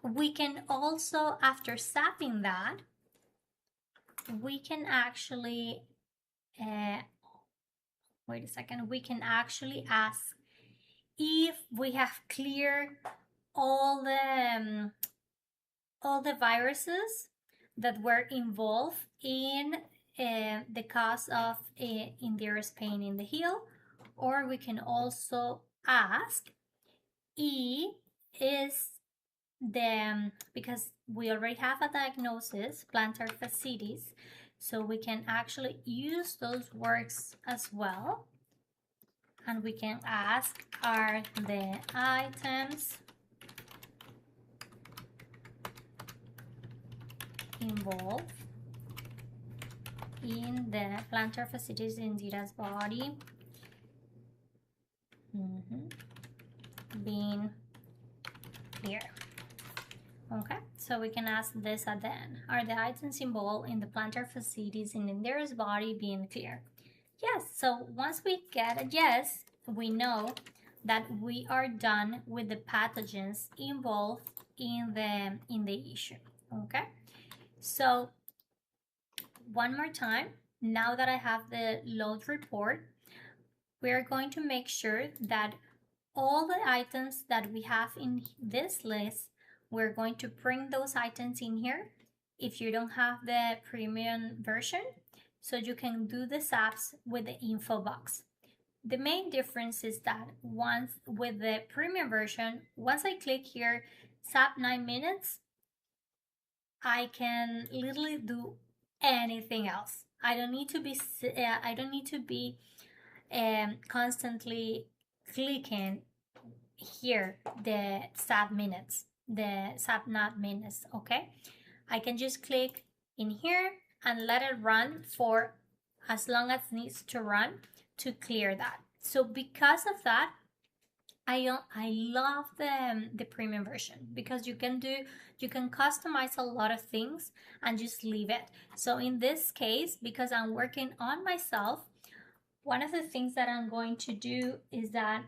we can also, after sapping that, we can actually, wait a second, we can actually ask if we have cleared all the viruses that were involved in the cause of Indira's pain in the heel, or we can also ask is the, because we already have a diagnosis, plantar fasciitis, so we can actually use those words as well, and we can ask, are the items involved in the plantar fasciitis in Indira's body being clear? Okay, so we can ask this at the end. Are the items involved in the plantar fasciitis in Indira's body being clear? Yes, so once we get a yes, we know that we are done with the pathogens involved in the issue. Okay, so one more time, now that I have the load report, we are going to make sure that all the items that we have in this list, we're going to bring those items in here if you don't have the premium version, so you can do the SAPs with the info box. The main difference is that once with the premium version, once I click here, SAP 9 minutes, I can literally do anything else. I don't need to be constantly clicking here the SAP minutes, the SAP not minutes. Okay, I can just click in here and let it run for as long as it needs to run to clear that. So because of that, I love the premium version, because you can customize a lot of things and just leave it. So in this case, because I'm working on myself, one of the things that I'm going to do is that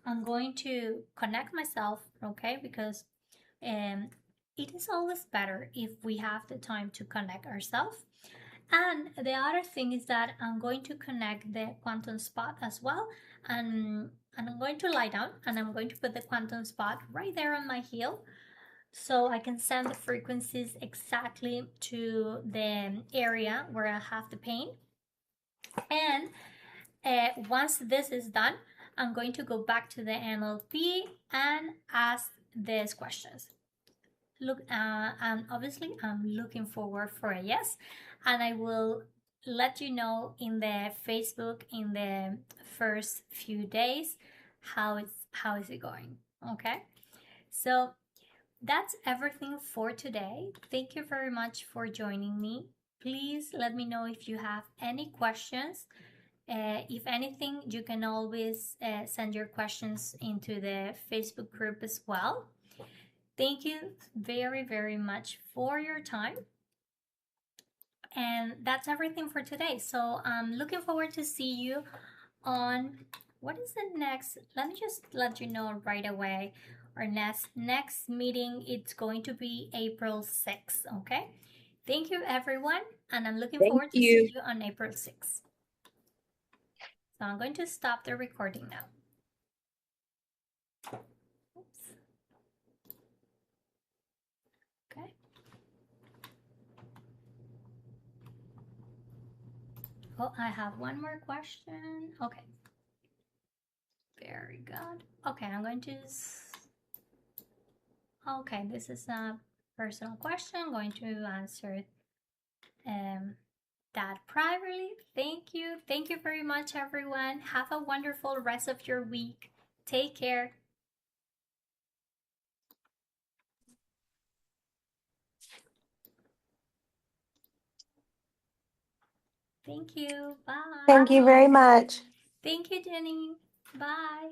I'm going to connect myself, okay? Because it is always better if we have the time to connect ourselves. And the other thing is that I'm going to connect the quantum spot as well. And I'm going to lie down and I'm going to put the quantum spot right there on my heel, so I can send the frequencies exactly to the area where I have the pain. And once this is done, I'm going to go back to the NLP and ask these questions. Look, and obviously I'm looking forward for a yes, and I will let you know in the Facebook in the first few days how is it going. Okay, so that's everything for today. Thank you very much for joining me. Please let me know if you have any questions. If anything, you can always send your questions into the Facebook group as well. Thank you very, very much for your time. And that's everything for today. So I'm looking forward to see you on, what is the next? Let me just let you know right away. Our next meeting, it's going to be April 6th, okay? Thank you, everyone. And I'm looking forward to see you on April 6th. So I'm going to stop the recording now. Oops. Okay. Oh, I have one more question. Okay. Very good. Okay, I'm going to Okay, this is a personal question. I'm going to answer that privately. Thank you. Thank you very much, everyone. Have a wonderful rest of your week. Take care. Thank you. Bye. Thank you very much. Thank you, Jenny. Bye.